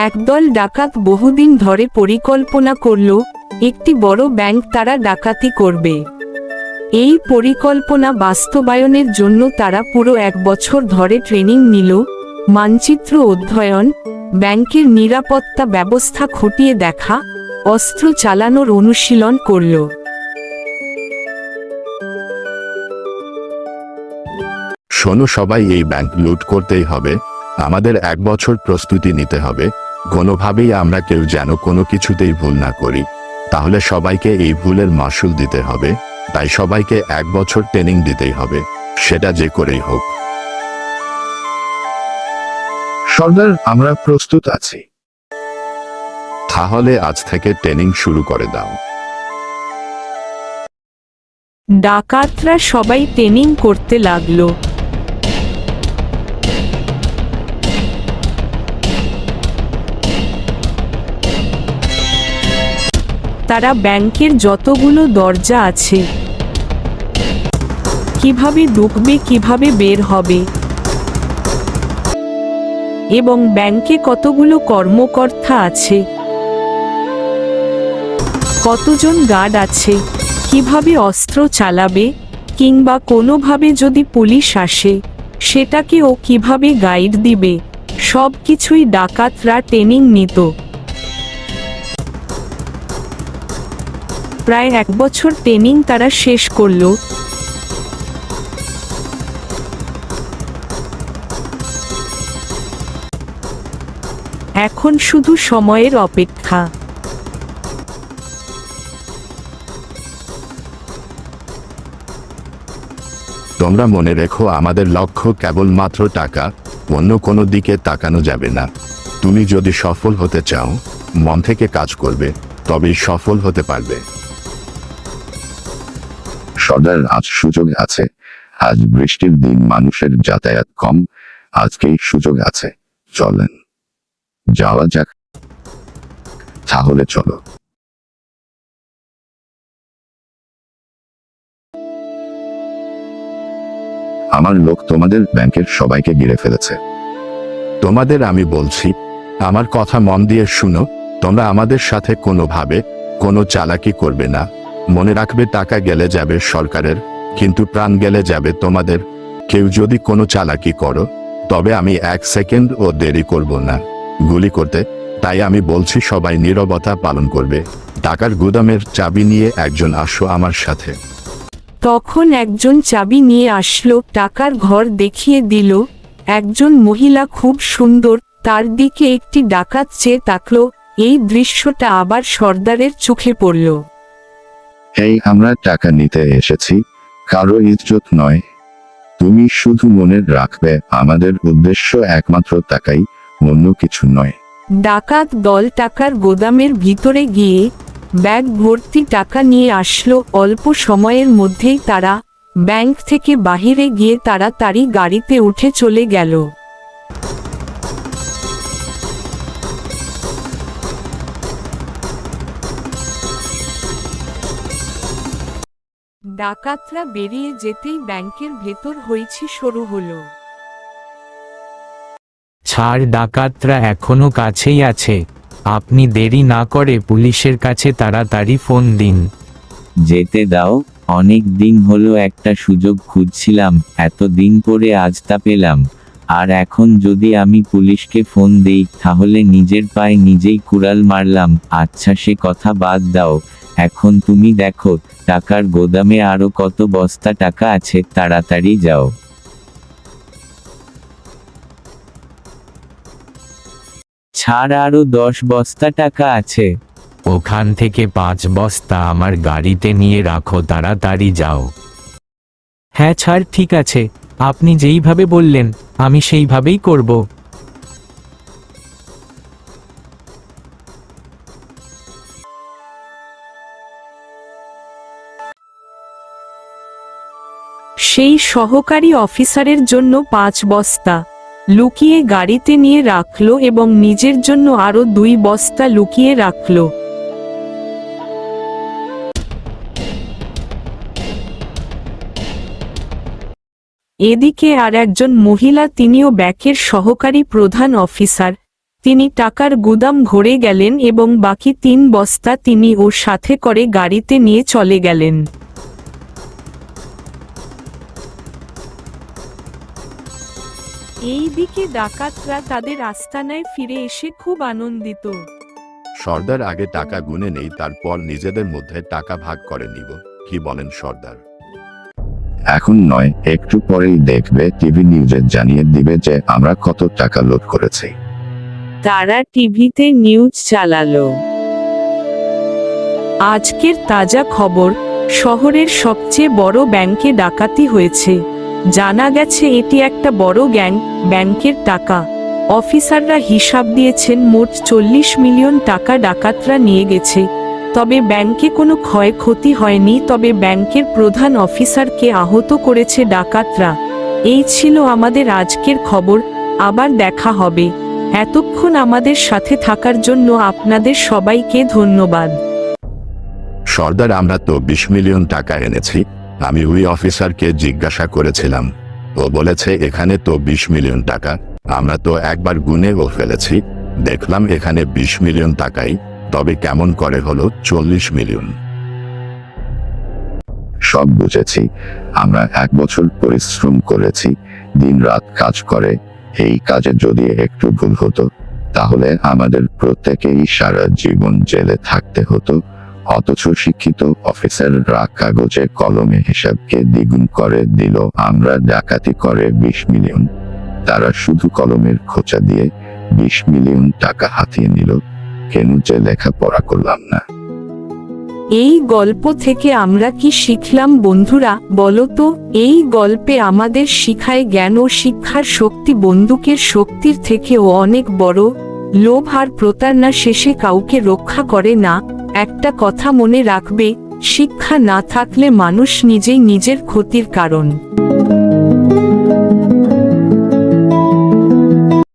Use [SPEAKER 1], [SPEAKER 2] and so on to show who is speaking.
[SPEAKER 1] একদল ডাকাত বহুদিন ধরে পরিকল্পনা করল একটি বড় ব্যাংক তারা ডাকাতি করবে। এই পরিকল্পনা বাস্তবায়নের জন্য তারা পুরো 1 বছর ধরে ট্রেনিং নিল, মানচিত্র অধ্যয়ন, ব্যাংকের নিরাপত্তা ব্যবস্থা খতিয়ে দেখা, অস্ত্র চালানোর অনুশীলন করল।
[SPEAKER 2] শোনো সবাই, এই ব্যাংক লুট করতেই হবে। আমাদের 1 বছর প্রস্তুতি নিতে হবে। কোনোভাবেই আমরা কেউ যেন কোনো কিছুতেই ভুল না করি, তাহলে সবাইকে এই ভুলের মাসুল দিতে হবে। তাই সবাইকে 1 বছর ট্রেনিং দিতেই হবে, সেটা যে করেই হোক।
[SPEAKER 3] সর্দার, আমরা প্রস্তুত আছি।
[SPEAKER 2] তাহলে আজ থেকে ট্রেনিং শুরু করে দাও।
[SPEAKER 1] ডাকাতরা সবাই ট্রেনিং করতে লাগলো। তারা ব্যাংকের যতগুলো দরজা আছে, কিভাবে ঢুকবে, কিভাবে বের হবে, এবং ব্যাংকে কতগুলো কর্মকর্তা আছে, কতজন গার্ড আছে, কিভাবে অস্ত্র চালাবে, কিংবা কোনোভাবে যদি পুলিশ আসে সেটাকেও কিভাবে গাইড দিবে, সব কিছুই ডাকাতরা ট্রেনিং নিত। প্রায় 1 বছর ট্রেনিং তারা শেষ করল। এখন শুধু সময়ের অপেক্ষা।
[SPEAKER 2] তোমরা মনে রেখো, আমাদের লক্ষ্য কেবলমাত্র টাকা, অন্য কোনো দিকে তাকানো যাবে না। তুমি যদি সফল হতে চাও, মন থেকে কাজ করবে, তবেই সফল হতে পারবে।
[SPEAKER 3] সর্দার, আজ সুযোগ আছে। আজ বৃষ্টির দিন, মানুষের যাতায়াত কম, আজকেই সুযোগ আছে। চলেন যাওয়া যাক। তাহলে চলো। আমার লোক তোমাদের ব্যাংকের সবাইকে ঘিরে ফেলেছে।
[SPEAKER 2] তোমাদের আমি বলছি, আমার কথা মন দিয়ে শুনো। তোমরা আমাদের সাথে কোনোভাবে কোনো চালাকি করবে না। মনে রাখবে, টাকা গেলে যাবে সরকারের, কিন্তু প্রাণ গেলে যাবে তোমাদের। কেউ যদি কোনো চালাকি করো, তবে আমি 1 সেকেন্ডও দেরি করব না গুলি করতে। তাই আমি বলছি, সবাই নীরবতা পালন করবে। টাকার গুদামের চাবি নিয়ে একজন আসো আমার সাথে।
[SPEAKER 1] তখন একজন চাবি নিয়ে আসলো, টাকার ঘর দেখিয়ে দিল। একজন মহিলা খুব সুন্দর, তার দিকে একটি ডাকাত চেয়ে তাকলো। এই দৃশ্যটা আবার সর্দারের চোখে পড়ল।
[SPEAKER 3] এই, আমরা টাকা নিতে এসেছি, কারো ইজ্জত নয়। তুমি শুধু মনে রাখবে, আমাদের উদ্দেশ্য একমাত্র টাকাই, অন্য কিছু নয়।
[SPEAKER 1] ডাকাত দল টাকার গোদামের ভিতরে গিয়ে ব্যাগ ভর্তি টাকা নিয়ে আসলো। অল্প সময়ের মধ্যেই তারা ব্যাংক থেকে বাহিরে গিয়ে তাড়াতাড়ি গাড়িতে উঠে চলে গেল। ডাকাতরা বেরিয়ে যেতেই ব্যাংকের ভেতর হইচই শুরু হলো।
[SPEAKER 4] ছাড়, ডাকাতরা এখনো কাছেই আছে। আপনি দেরি না করে পুলিশের কাছে তাড়াতাড়ি ফোন দিন।
[SPEAKER 5] যেতে দাও, অনেক দিন হলো একটা সুযোগ খুঁজছিলাম, এত দিন পরে আজ তা পেলাম। আর এখন যদি আমি পুলিশকে ফোন দেই, তাহলে নিজের পায়ে নিজেই কুড়াল মারলাম। আচ্ছা, সে কথা বাদ দাও, এখন তুমি দেখো টাকার গোদামে আরো কত বস্তা টাকা আছে, তাড়াতাড়ি যাও। ছাড়, আরো 10 বস্তা টাকা আছে।
[SPEAKER 4] ওখান থেকে 5 বস্তা আমার গাড়িতে নিয়ে রাখো, তাড়াতাড়ি যাও। হ্যাঁ ছাড়, ঠিক আছে, আপনি যেইভাবে বললেন আমি সেইভাবেই করব।
[SPEAKER 1] সেই সহকারী অফিসারের জন্য 5 বস্তা লুকিয়ে গাড়িতে নিয়ে রাখলো এবং নিজের জন্য আরো 2 বস্তা লুকিয়ে রাখলো। এদিকে আর একজন মহিলা, তিনিও ব্যাংকের সহকারী প্রধান অফিসার, তিনি টাকার গুদাম ঘুরে গেলেন এবং বাকি 3 বস্তা তিনি ওর সাথে করে গাড়িতে নিয়ে চলে গেলেন। এইদিকে ডাকাতরা তাদের আস্তানায় ফিরে এসে খুব আনন্দিত।
[SPEAKER 2] সর্দার আগে টাকা গুনে নেই, তারপর নিজেদের মধ্যে টাকা ভাগ করে নিব, কি বলেন সর্দার?
[SPEAKER 3] এখন নয়, একটু পরেই দেখবে টিভি নিউজে জানিয়ে দিবে যে আমরা কত টাকা লুট করেছি।
[SPEAKER 1] তারা টিভিতে নিউজ চালালো। আজকের তাজা খবর, শহরের সবচেয়ে বড় ব্যাংকে ডাকাতি হয়েছে। জানা গেছে এটি একটা বড় গ্যাং। ব্যাংকের টাকা অফিসাররা হিসাব দিয়েছেন মোট 40 মিলিয়ন টাকা ডাকাতরা নিয়ে গেছে। তবে ব্যাংকে কোনো ক্ষয়ক্ষতি হয়নি, তবে ব্যাংকের প্রধান অফিসারকে আহত করেছে ডাকাতরা। এই ছিল আমাদের আজকের খবর। আবার দেখা হবে। এতক্ষণ আমাদের সাথে থাকার জন্য আপনাদের সবাইকে ধন্যবাদ।
[SPEAKER 2] সর্দার, আমরা তো 20 মিলিয়ন টাকা এনেছি। আমি ওই অফিসারকে জিজ্ঞাসা করেছিলাম, ও বলেছে এখানে তো 20 মিলিয়ন টাকা। আমরা তো একবার গুনেও ফেলেছি, দেখলাম এখানে 20 মিলিয়ন টাকাই, তবে কেমন করে হলো 40 মিলিয়ন?
[SPEAKER 3] সব বুঝেছি। আমরা 1 বছর পরিশ্রম করেছি, দিনরাত কাজ করে। এই কাজে যদি একটু ভুল হতো তাহলে আমাদের প্রত্যেকেই সারা জীবন জেলে থাকতে হতো। অথচ শিক্ষিত অফিসাররা কাগজে কলমে হিসাবকে দ্বিগুণ করে দিল। আমরা ডাকাতি করে 20 মিলিয়ন, তারা শুধু কলমের খোঁচা দিয়ে 20 মিলিয়ন টাকা হাতিয়ে নিল। কেন যে লেখাপড়া করলাম না?
[SPEAKER 1] এই গল্প থেকে আমরা কি শিখলাম বন্ধুরা, বলো তো? এই গল্পে আমাদের শিখায় জ্ঞান ও শিক্ষার শক্তি বন্দুকের শক্তির থেকেও অনেক বড়। লোভ আর প্রতারণা শেষে কাউকে রক্ষা করে না। একটা কথা মনে রাখবে, শিক্ষা না থাকলে মানুষ নিজেই নিজের ক্ষতির কারণ।